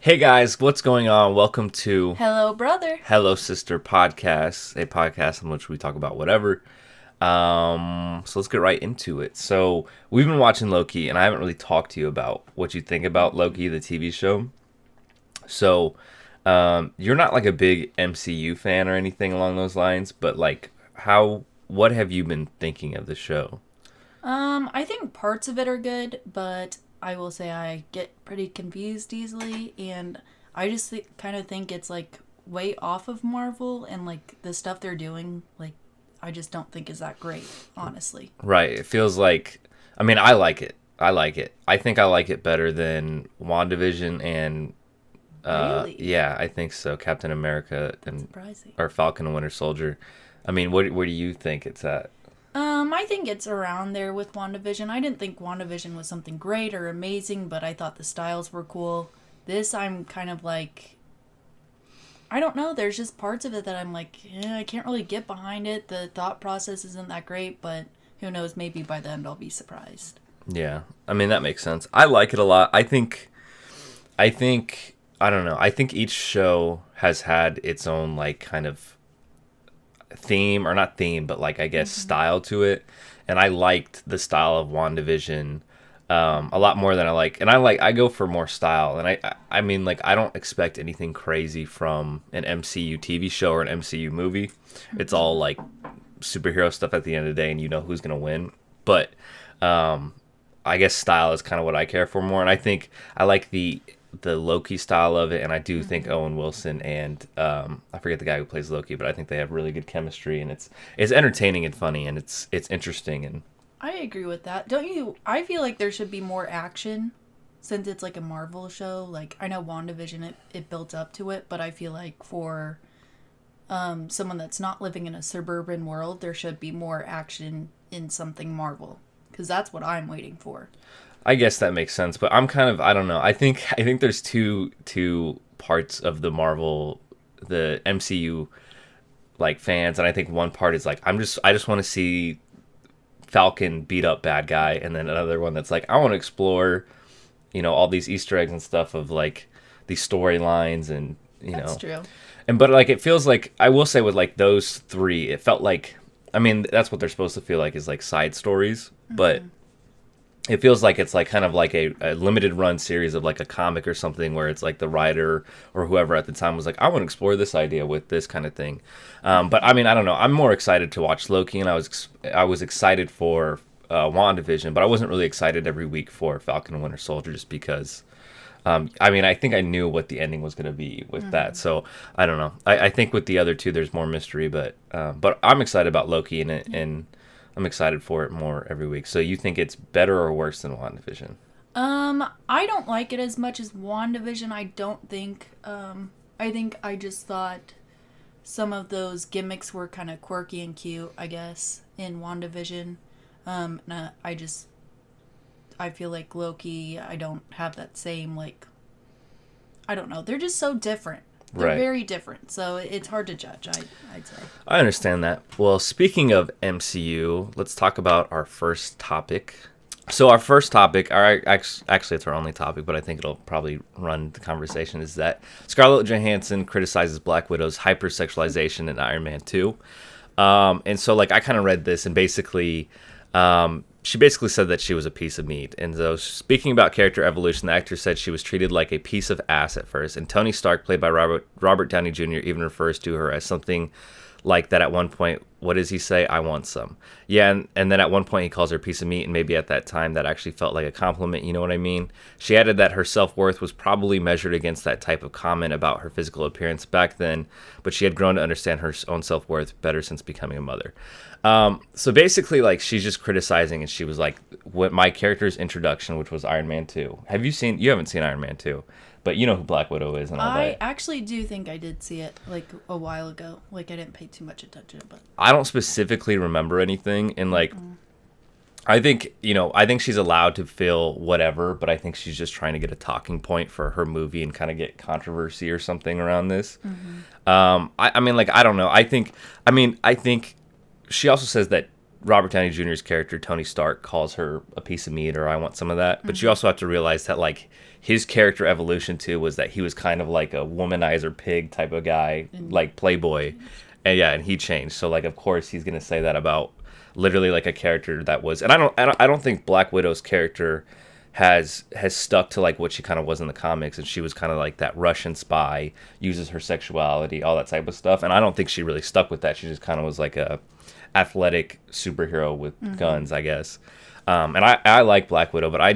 Hey guys, what's going on? Welcome to Hello, brother. Hello Sister Podcast, a podcast in which we talk about whatever. So let's get right into it. So we've been watching Loki, and I haven't really talked to you about what you think about Loki, the TV show. So you're not like a big MCU fan or anything along those lines, but like, what have you been thinking of the show? I think parts of it are good, but I will say I get pretty confused easily, and I just kind of think it's like way off of Marvel, and like the stuff they're doing, like I just don't think is that great, honestly. Right. It feels like, I mean, I like it. I like it. I think I like it better than WandaVision and Really yeah, I think so. Captain America and surprising. or Falcon and Winter Soldier. I mean, where do you think it's at? I think it's around there with WandaVision. I didn't think WandaVision was something great or amazing, but I thought the styles were cool. This, I'm kind of like, I don't know. There's just parts of it that I'm like, I can't really get behind it. The thought process isn't that great, but who knows? Maybe by the end I'll be surprised. Yeah, I mean that makes sense. I like it a lot. I think I don't know. I think each show has had its own like kind of theme or not theme, but like I guess style to it. And I liked the style of WandaVision a lot more than I go for more style. And I mean like I don't expect anything crazy from an MCU TV show or an MCU movie. It's all like superhero stuff at the end of the day, and you know who's gonna win. But I guess style is kind of what I care for more, and I think I like the Loki style of it, and I do think Owen Wilson and I forget the guy who plays Loki, but I think they have really good chemistry, and it's entertaining and funny, and it's interesting, and I agree with that. Don't you? I feel like there should be more action since it's like a Marvel show. Like, I know WandaVision, it built up to it, but I feel like for someone that's not living in a suburban world, there should be more action in something Marvel. Because that's what I'm waiting for. I guess that makes sense. But I'm kind of I don't know. I think there's two parts of the MCU like fans, and I think one part is like I just want to see Falcon beat up bad guy, and then another one that's like I want to explore, all these Easter eggs and stuff of like these storylines and That's true. and but like it feels like I will say with like those three, it felt like I mean that's what they're supposed to feel like is like side stories, but it feels like it's like kind of like a limited run series of like a comic or something where it's like the writer or whoever at the time was like I want to explore this idea with this kind of thing. But I mean I don't know. I'm more excited to watch Loki, and I was excited for WandaVision, but I wasn't really excited every week for Falcon and Winter Soldier just because. I mean, I think I knew what the ending was going to be with that, so I don't know. I think with the other two, there's more mystery, but I'm excited about Loki, and I'm excited for it more every week. So you think it's better or worse than WandaVision? I don't like it as much as WandaVision. I don't think. I think I just thought some of those gimmicks were kind of quirky and cute, I guess, in WandaVision. I feel like Loki, I don't have that same, like, I don't know. They're just so different. They're Right. very different. So it's hard to judge, I'd say. I understand that. Well, speaking of MCU, let's talk about our first topic. So our first topic, actually it's our only topic, but I think it'll probably run the conversation, is that Scarlett Johansson criticizes Black Widow's hypersexualization in Iron Man 2. And so like I kind of read this, and basically she basically said that she was a piece of meat. And so speaking about character evolution, the actor said she was treated like a piece of ass at first. And Tony Stark, played by Robert Downey Jr., even refers to her as something like that at one point. What does he say? I want some. Yeah, and then at one point he calls her a piece of meat, and maybe at that time that actually felt like a compliment, you know what I mean? She added that her self-worth was probably measured against that type of comment about her physical appearance back then, but she had grown to understand her own self-worth better since becoming a mother. So basically, like, she's just criticizing, and she was like, what my character's introduction, which was Iron Man 2. You haven't seen Iron Man 2, but you know who Black Widow is and all I that. actually do think I did see it, like, a while ago. Like, I didn't pay too much attention, but... I don't specifically remember anything, and like, I think she's allowed to feel whatever, but I think she's just trying to get a talking point for her movie and kind of get controversy or something around this. I mean, like, I don't know. I think she also says that Robert Downey Jr.'s character Tony Stark calls her a piece of meat, or I want some of that. But you also have to realize that like his character evolution too was that he was kind of like a womanizer pig type of guy, like playboy, and and he changed. So like of course he's gonna say that about literally like a character that was, and I don't think Black Widow's character has stuck to like what she kind of was in the comics, and she was kind of like that Russian spy, uses her sexuality, all that type of stuff, and I don't think she really stuck with that. She just kind of was like a athletic superhero with guns, I guess. And I like Black Widow, but I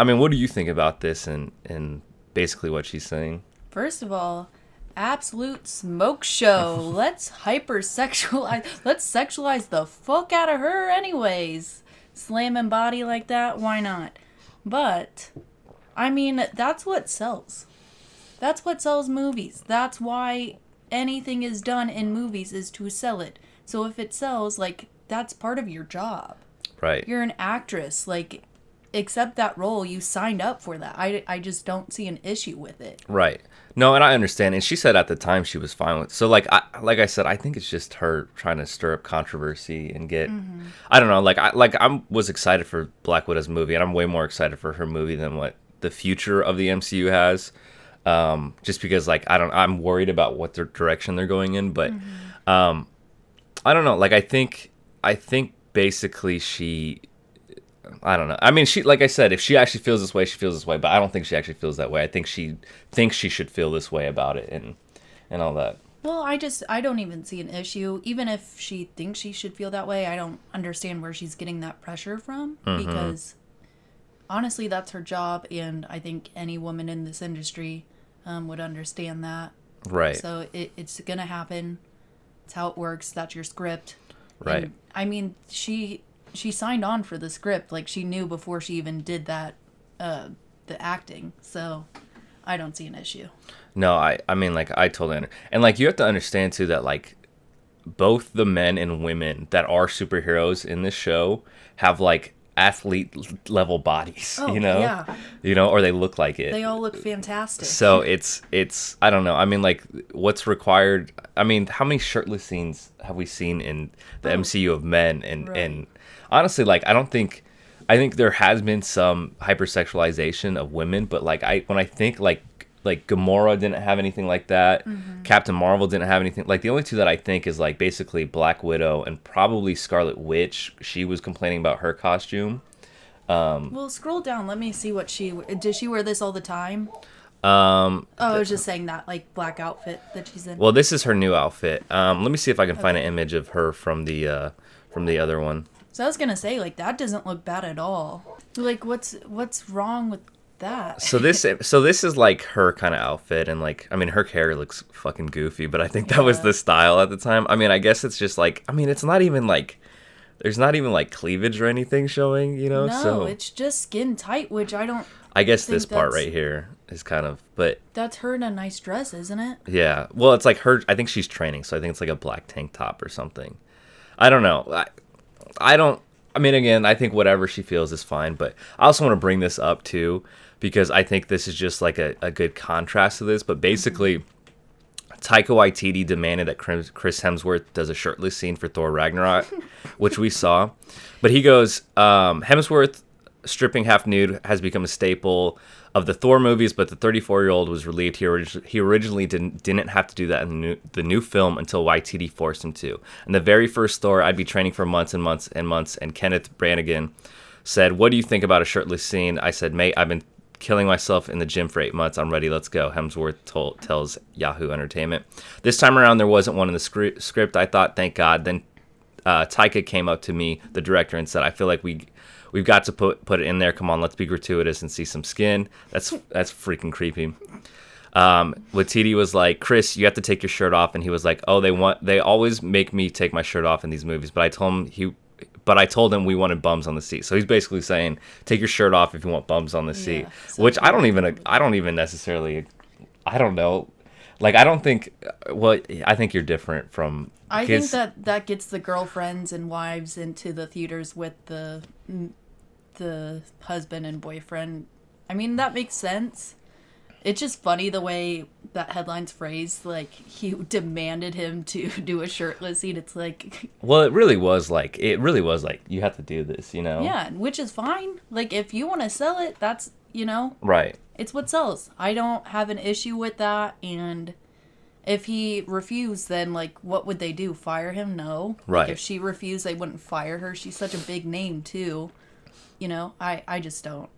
mean, what do you think about this and basically what she's saying? First of all, absolute smoke show. Let's sexualize the fuck out of her anyways. Slamming body like that, why not? But, I mean, that's what sells. That's what sells movies. That's why anything is done in movies is to sell it. So if it sells, like, that's part of your job. Right. You're an actress. like, accept that role. You signed up for that. I just don't see an issue with it. Right. No, and I understand. And she said at the time she was fine with. So like I said, I think it's just her trying to stir up controversy and get. I don't know. I was excited for Black Widow's movie, and I'm way more excited for her movie than what the future of the MCU has. Just because like I'm worried about what their direction they're going in, but I don't know. Like I think basically she. I don't know. I mean, she, like I said, if she actually feels this way, she feels this way. But I don't think she actually feels that way. I think she thinks she should feel this way about it and all that. Well, I don't even see an issue. Even if she thinks she should feel that way, I don't understand where she's getting that pressure from. Because honestly, that's her job. And I think any woman in this industry would understand that. Right. So it's going to happen. It's how it works. That's your script. Right. And, I mean, she signed on for the script. Like, she knew before she even did that, the acting. So, I don't see an issue. No, I mean, like, I totally understand. And, like, you have to understand, too, that, like, both the men and women that are superheroes in this show have, like, athlete-level bodies, Oh, you know? yeah. You know, or they look like it. They all look fantastic. So, it's I don't know. I mean, like, what's required... I mean, how many shirtless scenes have we seen in the MCU of men? And honestly, like, I think there has been some hypersexualization of women, but like when I think like Gamora didn't have anything like that, Captain Marvel didn't have anything. Like the only two that I think is like basically Black Widow and probably Scarlet Witch. She was complaining about her costume. Well, scroll down. Let me see what does she wear this all the time? I was just saying that like black outfit that she's in. Well, this is her new outfit. Let me see if I can find an image of her from the other one. So I was gonna say, like, that doesn't look bad at all. Like, what's wrong with that? So this is like her kind of outfit, and like, I mean, her hair looks fucking goofy, but I think that was the style at the time. I mean, I guess it's just like, I mean, it's not even like, there's not even like cleavage or anything showing, you know? No, so it's just skin tight, which I guess this part right here is kind of, but that's her in a nice dress, isn't it? Yeah. Well, it's like her. I think she's training, so I think it's like a black tank top or something. I don't know. I mean, again, I think whatever she feels is fine, but I also want to bring this up too, because I think this is just like a good contrast to this. But basically, Taika Waititi demanded that Chris Hemsworth does a shirtless scene for Thor Ragnarok, which we saw. But he goes, Hemsworth stripping half nude has become a staple of the Thor movies, but the 34-year-old was relieved he originally didn't have to do that in the new film until Waititi forced him to. In the very first Thor, I'd be training for months and months and months, and Kenneth Branagh said, "What do you think about a shirtless scene?" I said, "Mate, I've been killing myself in the gym for 8 months. I'm ready. Let's go." Hemsworth tells Yahoo Entertainment. This time around, there wasn't one in the script. I thought, thank God. Then Taika came up to me, the director, and said, "I feel like we've got to put it in there. Come on, let's be gratuitous and see some skin." That's freaking creepy. Waititi was like, "Chris, you have to take your shirt off," and he was like, "Oh, they always make me take my shirt off in these movies." But I told him we wanted bums on the seat. So he's basically saying, take your shirt off if you want bums on the seat. So which I don't even necessarily, I don't know. Like, I don't think, well, I think you're different from I think that gets the girlfriends and wives into the theaters with the husband and boyfriend. I mean, that makes sense. It's just funny the way that headline's phrase, like, he demanded him to do a shirtless scene. It's like... Well, it really was like, you have to do this, you know? Yeah, which is fine. Like, if you want to sell it, that's, you know... Right. It's what sells. I don't have an issue with that, and if he refused, then, like, what would they do? Fire him? No. Right. Like, if she refused, they wouldn't fire her. She's such a big name, too. You know? I just don't.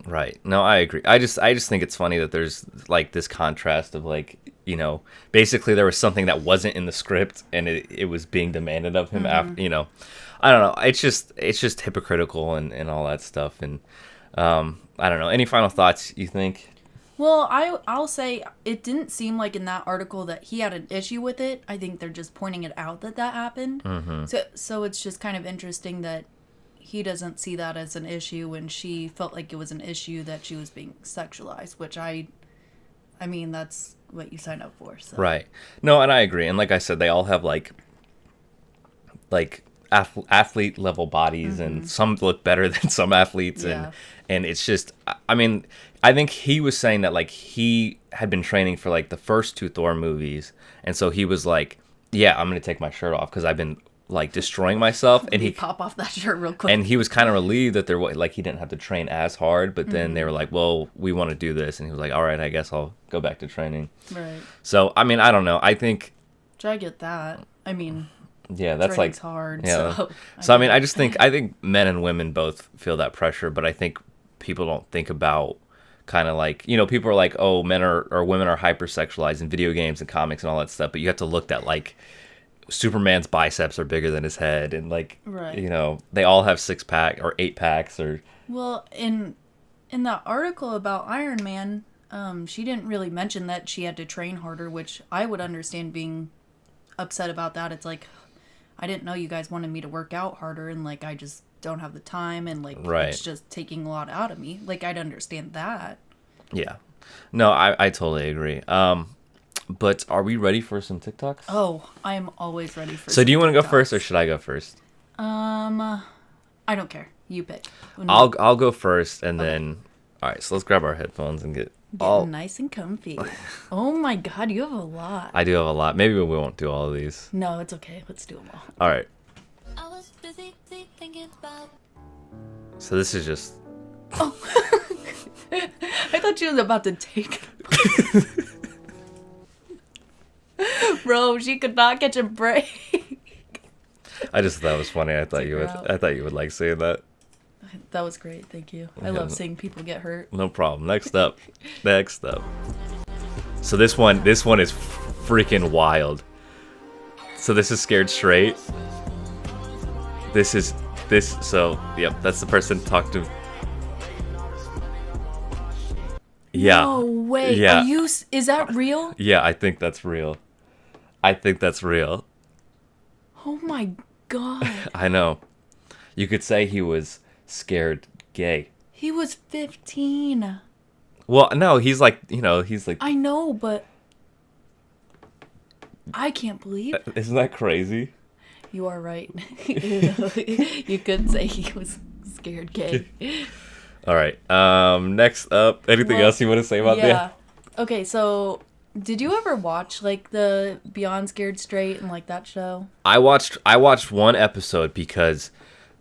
Right. No, I agree. I just think it's funny that there's like this contrast of like, you know, basically there was something that wasn't in the script and it was being demanded of him after, you know. I don't know. It's just hypocritical and all that stuff. And I don't know. Any final thoughts you think? Well, I'll say it didn't seem like in that article that he had an issue with it. I think they're just pointing it out that happened. Mm-hmm. So it's just kind of interesting that he doesn't see that as an issue when she felt like it was an issue that she was being sexualized, which I mean, that's what you sign up for. So. Right. No, and I agree. And like I said, they all have like athlete level bodies and some look better than some athletes. And it's just, I mean, I think he was saying that like he had been training for like the first 2 Thor movies. And so he was like, yeah, I'm going to take my shirt off because I've been like destroying myself, and he pop off that shirt real quick. And he was kind of relieved that there like he didn't have to train as hard, but then they were like, well, we want to do this, and he was like, all right, I guess I'll go back to training. Right. So I mean, I don't know. I think. I get that. I mean. Yeah, that's like hard. Yeah. So I mean, I think men and women both feel that pressure, but I think people don't think about kind of like, you know, people are like, oh, men or women are hypersexualized in video games and comics and all that stuff, but you have to look at like. Superman's biceps are bigger than his head, and like, you know, they all have 6-pack or 8-packs or. Well, in that article about Iron Man, she didn't really mention that she had to train harder, which I would understand being upset about that. It's like, I didn't know you guys wanted me to work out harder, and like I just don't have the time, and like it's just taking a lot out of me. Like I'd understand that. Yeah, no, I totally agree. But are we ready for some TikToks? Oh, I am always ready for. So do you want to go first or should I go first? I don't care. You pick. I'll go first and then. All right, so let's grab our headphones and get all nice and comfy. Oh my God, you have a lot. I do have a lot. Maybe we won't do all of these. No, it's okay. Let's do them all. All right. I was busy thinking about. So this is just. Oh. I thought you was about to take. Bro, she could not catch a break. I just thought it was funny. I thought you would like saying that. That was great. Thank you. I love seeing people get hurt. No problem. Next up. So this one is freaking wild. So this is Scared Straight. So yep, that's the person talked to. Yeah. No way. Yeah. Is that real? Yeah, I think that's real. Oh my God. I know. You could say he was scared gay. He was 15. Well, no, he's like, you know, he's like. I know, but I can't believe. Isn't that crazy? You are right. You could say he was scared gay. All right. Next up, anything else you want to say about that? Yeah. Okay, so did you ever watch like the Beyond Scared Straight and like that show? I watched one episode because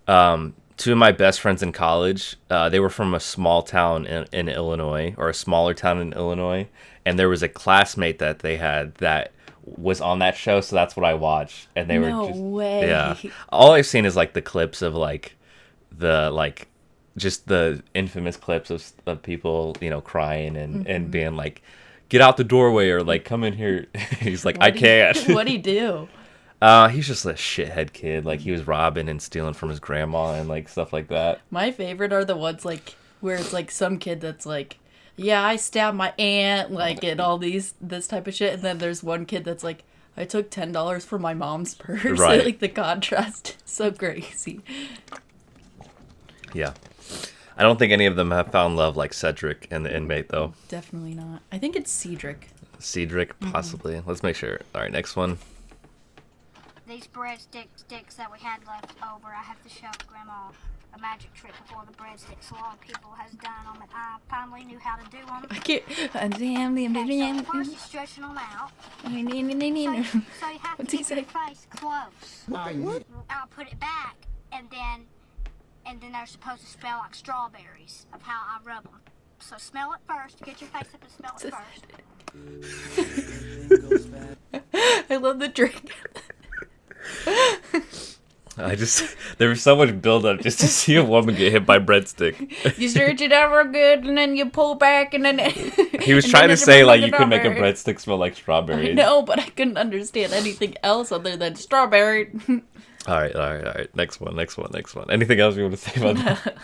2 of my best friends in college, they were from a small town in Illinois, or a smaller town in Illinois, and there was a classmate that they had that was on that show, so that's what I watched. And they were just way. Yeah. All I've seen is like the clips of like just the infamous clips of people, you know, crying and being like, get out the doorway, or like, come in here. He's like, I can't. What'd he do? He's just a shithead kid. Like, he was robbing and stealing from his grandma and like stuff like that. My favorite are the ones like where it's like some kid that's like, yeah, I stabbed my aunt, like, and all this type of shit. And then there's one kid that's like, I took $10 from my mom's purse. Right. Like, the contrast is so crazy. Yeah. I don't think any of them have found love like Cedric and the inmate, though. Definitely not. I think it's Cedric. Cedric, possibly. Let's make sure. All right, next one. These bread sticks that we had left over, I have to show Grandma. a magic trick before the breadsticks. A lot of people has done them, and I finally knew how to do them. I can't. Okay, so first you're stretching them out. So you have to What's he keep your say? face close. I'll put it back, and then they're supposed to smell like strawberries of how I rub them. So smell it first. Get your face up and smell it first. I love the drink. There was so much buildup just to see a woman get hit by breadstick. You stretch it out real good, and then you pull back, and then He was trying to say like you could make a breadstick smell like strawberries. No, but I couldn't understand anything else other than strawberry. All right. Next one. Anything else you want to say about that? All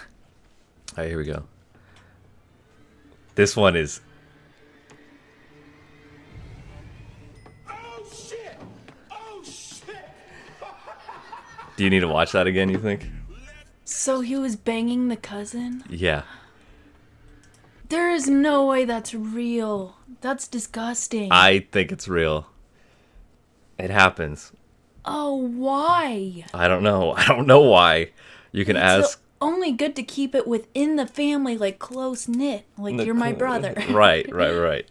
right, here we go. This one is. Oh shit! Do you need to watch that again, you think? So he was banging the cousin? Yeah. There is no way that's real. That's disgusting. I think it's real. It happens. Oh, why? I don't know. I don't know why. You can ask. Only good to keep it within the family, like close knit. Like you're my brother. Right.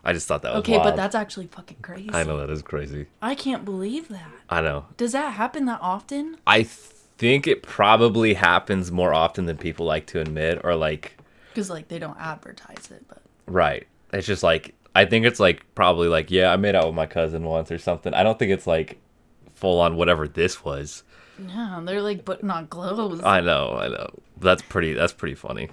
I just thought that was okay, wild. but that's actually fucking crazy. I know that is crazy. I can't believe that. I know. Does that happen that often? I think it probably happens more often than people like to admit, or like. Because like they don't advertise it, but. Right. It's just like I think it's like probably like yeah I made out with my cousin once or something. I don't think it's like full on whatever this was. Yeah, they're like putting on clothes. I know. That's pretty funny.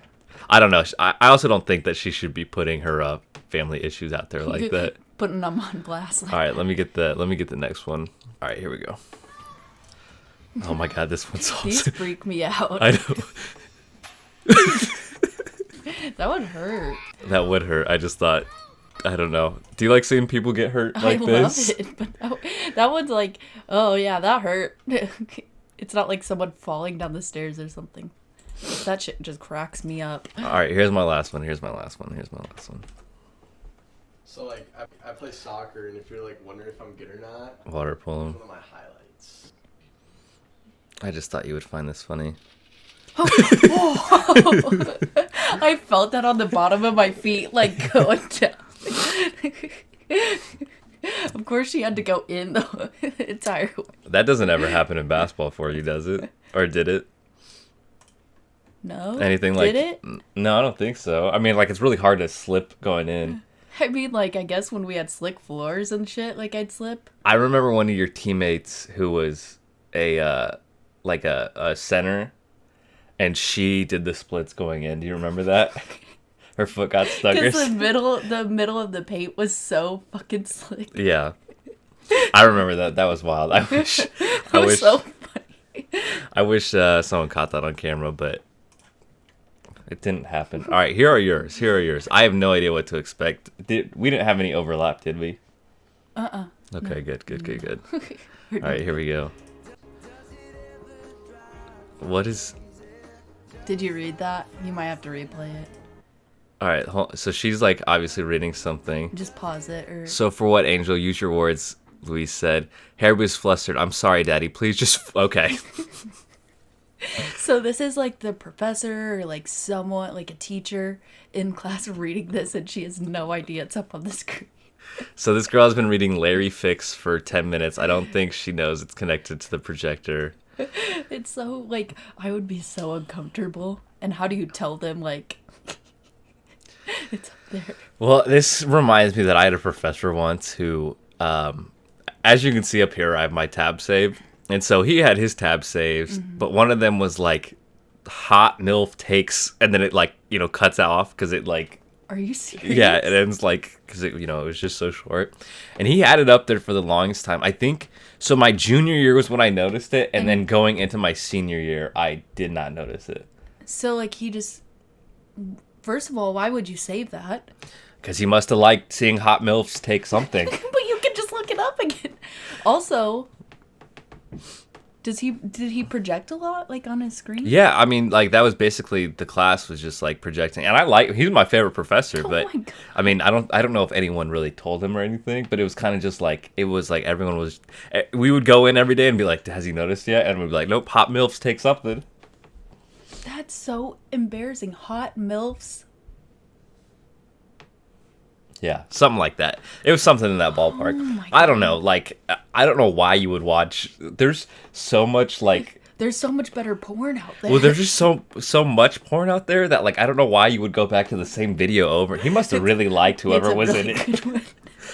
I don't know. I also don't think that she should be putting her family issues out there like that. Putting them on blast. Like All right, let me get the next one. All right, here we go. Oh my god, this one's These awesome. freak me out. I know. That would hurt. That would hurt. I just thought, I don't know. Do you like seeing people get hurt like this? I love it, but that one's like, oh yeah, that hurt. It's not like someone falling down the stairs or something. That shit just cracks me up. All right, here's my last one. So like I play soccer, and if you're like wondering if I'm good or not, Water polo. one of my highlights. I just thought you would find this funny. I felt that on the bottom of my feet, like going down. Of course, she had to go in the entire way. That doesn't ever happen in basketball for you, does it? Or did it? No. Anything like? Did it? No, I don't think so. I mean, like it's really hard to slip going in. I mean, like I guess when we had slick floors and shit, like I'd slip. I remember one of your teammates who was a center, and she did the splits going in. Do you remember that? Her foot got stuck. Because the middle of the paint was so fucking slick. Yeah, I remember that. That was wild. I wish. So funny. I wish someone caught that on camera, but it didn't happen. All right, here are yours. I have no idea what to expect. We didn't have any overlap, did we? Okay, good. All right, here we go. What is? Did you read that? You might have to replay it. All right, so she's like obviously reading something. Just pause it or. So for what, Angel? Use your words. Louise said. Harry was flustered. I'm sorry, Daddy. Please just okay. So this is like the professor or like someone, like a teacher in class reading this, and she has no idea it's up on the screen. So this girl has been reading Larry Fix for 10 minutes. I don't think she knows it's connected to the projector. It's so like I would be so uncomfortable. And how do you tell them like it's up there? Well, this reminds me that I had a professor once who, as you can see up here, I have my tab saved. And so he had his tab saves, but one of them was like hot MILF takes, and then it like, cuts off because it like... Are you serious? Yeah, it ends like, because it was just so short. And he had it up there for the longest time. I think, so my junior year was when I noticed it, and then going into my senior year, I did not notice it. So like he just... First of all, why would you save that? Because he must have liked seeing hot MILFs take something. But you can just look it up again. Also... Did he project a lot, like, on his screen? Yeah, I mean, like, that was basically, the class was just, like, projecting. And he's my favorite professor, but, my God. I mean, I don't know if anyone really told him or anything, but it was kind of just, like, it was, like, everyone was, we would go in every day and be like, has he noticed yet? And we'd be like, nope, hot MILFs take something. That's so embarrassing. Hot MILFs. Yeah, something like that. It was something in that ballpark. my I don't know. Like, I don't know why you would watch. There's so much, like... There's so much better porn out there. Well, there's just so much porn out there that, like, I don't know why you would go back to the same video over. He must have really liked whoever was in it.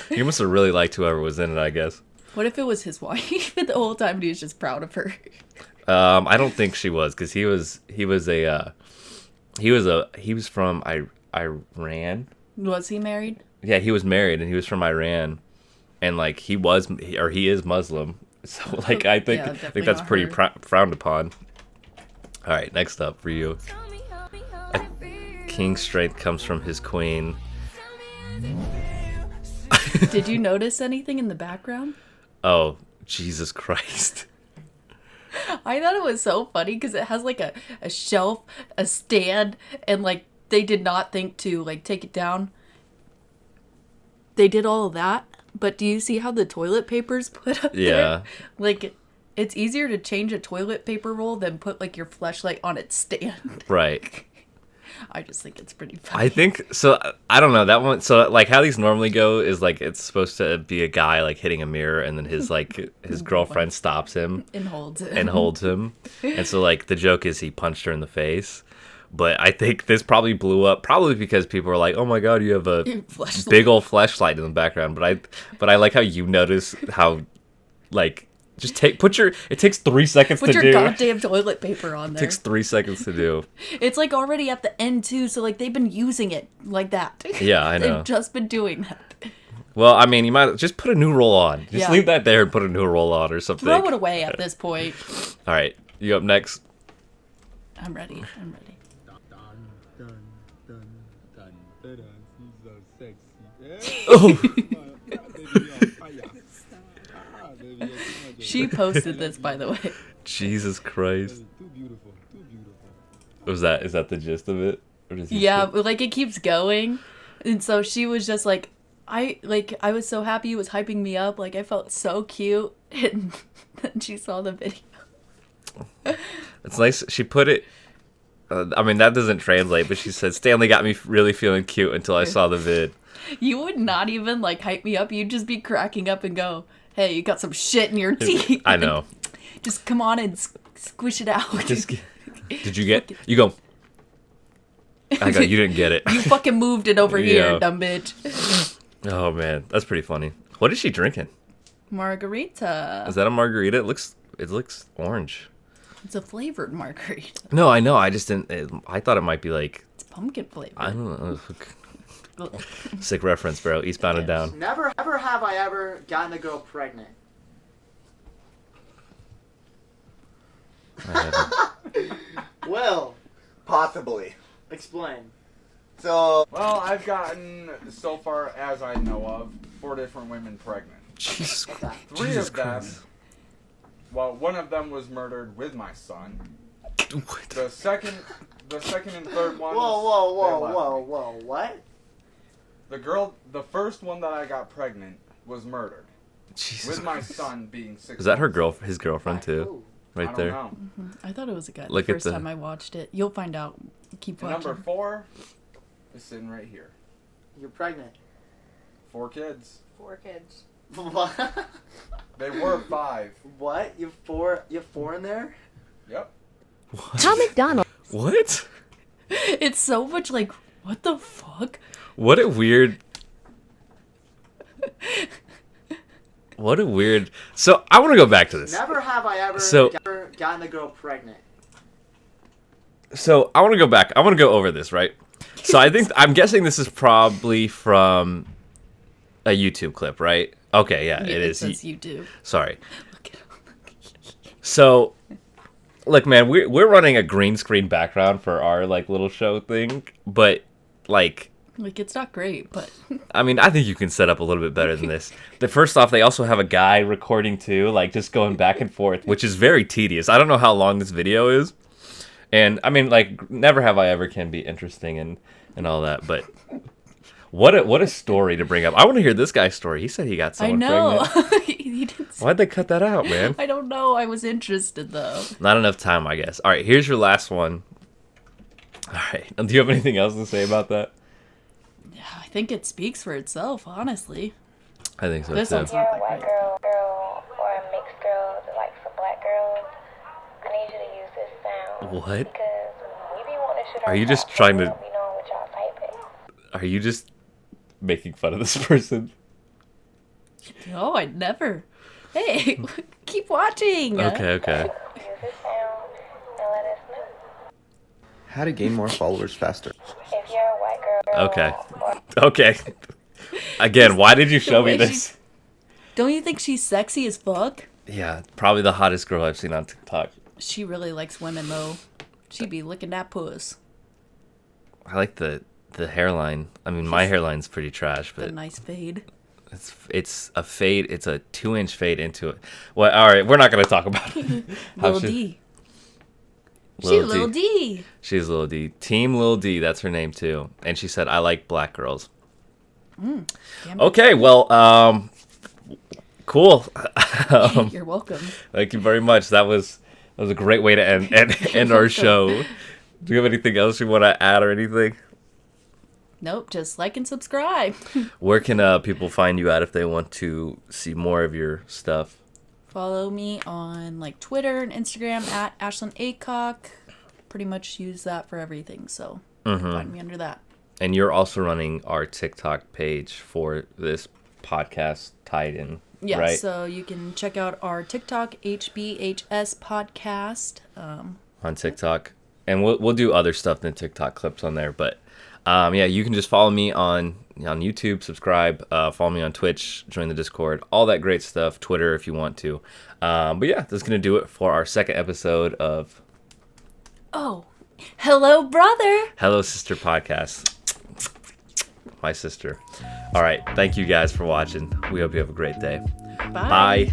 He must have really liked whoever was in it, I guess. What if it was his wife the whole time and he was just proud of her? I don't think she was, because he was from Iran. Was he married? Yeah, he was married and he was from Iran, and like he is Muslim. So like I think Yeah, I think that's not pretty her. frowned upon. All right, next up for you. A king's strength comes from his queen. Did you notice anything in the background? Oh, Jesus Christ. I thought it was so funny because it has like a shelf, a stand, and like they did not think to like take it down. They did all of that, but do you see how the toilet paper's put up Yeah. there? Like, it's easier to change a toilet paper roll than put like your fleshlight on its stand. Right. I just think it's pretty funny. I think so. I don't know that one. So like how these normally go is like it's supposed to be a guy like hitting a mirror, and then his girlfriend stops him And holds it. and holds him, and so like the joke is he punched her in the face. But I think this probably blew up probably because people are like, "Oh my god, you have a Fleshlight. big old fleshlight in the background." But I like how you notice how like just it takes 3 seconds Put to your do. goddamn toilet paper on It there. takes 3 seconds to do. It's like already at the end too, so like they've been using it like that. Yeah, I know. They've just been doing that. Well, I mean, you might just put a new roll on. Just Yeah. leave that there and put a new roll on or something. Throw it away at this point. All right, you up next. I'm ready. Oh, She posted this, by the way. Jesus Christ! Is that the gist of it? Or does he Yeah, still- like it keeps going, and so she was just like, I was so happy he was hyping me up. Like I felt so cute, and then she saw the video. It's nice. She put it. I mean, that doesn't translate, but she said Stanley got me really feeling cute until I saw the vid. You would not even like hype me up. You'd just be cracking up and go, "Hey, you got some shit in your teeth." I know. Just come on and squish it out. Did you get? You go. I go. You didn't get it. You fucking moved it over Yeah. here, dumb bitch. Oh man, that's pretty funny. What is she drinking? Margarita. Is that a margarita? It looks orange. It's a flavored margarita. No, I know. I just didn't. I thought it might be like It's pumpkin flavored. I don't know. Sick reference, bro. Eastbound and down. Never ever have I ever gotten a girl pregnant. Will, Possibly. explain. So, Well, I've gotten, so far as I know of, 4 different women pregnant. Jesus, Three Jesus of them, Christ. well, one of them was murdered with my son. What? The second and third ones. Whoa, they left me. what? The first one that I got pregnant was murdered Jesus with my Christ. son being 6. Is that his girlfriend too? Ooh. I Right don't there. know. I thought it was a guy Look the at first the- time I watched it. You'll find out. Keep And watching. number 4 is sitting right here. You're pregnant. 4 kids. 4 kids. What? They were 5. What? You have four in there? Yep. Tom McDonald. What? It's so much like, what the fuck? What a weird. What a weird. So I want to go back to this. Never have I ever So- gotten a girl pregnant. So I want to go back. I want to go over this, right? So I'm guessing this is probably from a YouTube clip, right? Okay, yeah, it is. Says you do. Sorry. Look at So, look, man, we're running a green screen background for our like little show thing, but like, like it's not great, but I mean, I think you can set up a little bit better than this. First off, they also have a guy recording too, like just going back and forth, which is very tedious. I don't know how long this video is, and I mean, like, never have I ever can be interesting and all that, but. What a story to bring up. I want to hear this guy's story. He said he got I someone know. pregnant. He didn't say- Why'd they cut that out, man? I don't know. I was interested though. Not enough time, I guess. All right, here's your last one. All right. Do you have anything else to say about that? Yeah, I think it speaks for itself, honestly. I think so This too. one's not that great. girl or a mixed girl that likes some black girls, I need you to use this sound. What? Because we be wanting to shoot Are our you just shots, trying we to- don't be knowing what y'all typing. Are you just making fun of this person? No, I'd never. Hey, keep watching. Okay. Use this sound and let us know. How to gain more followers faster. If you're a white girl Okay. or Okay. Again, why did you show me way this? Don't you think she's sexy as fuck? Yeah, probably the hottest girl I've seen on TikTok. She really likes women, though. She'd be licking that puss. I like the hairline. I mean, my hairline's pretty trash, The but nice fade. it's a fade. It's a 2-inch fade into it. Well, all right, we're not gonna talk about it. Lil D. She's Lil D. She's Lil D. Team Lil D. That's her name too. And she said, "I like black girls." Damn it. Okay, well, cool. You're welcome. Thank you very much. That was a great way to end our show. Do you have anything else you want to add or anything? Nope, just like and subscribe. Where can people find you at if they want to see more of your stuff? Follow me on like Twitter and Instagram at Ashlyn Acock. Pretty much use that for everything, so find me under that. And you're also running our TikTok page for this podcast tied in, Yeah, right? so you can check out our TikTok HBHS podcast. On TikTok. And we'll do other stuff than TikTok clips on there. But yeah, you can just follow me on YouTube, subscribe, follow me on Twitch, join the Discord, all that great stuff, Twitter if you want to. But yeah, that's going to do it for our second episode of Oh, hello, brother. Hello Sister Podcast. My sister. All right. Thank you guys for watching. We hope you have a great day. Bye. Bye.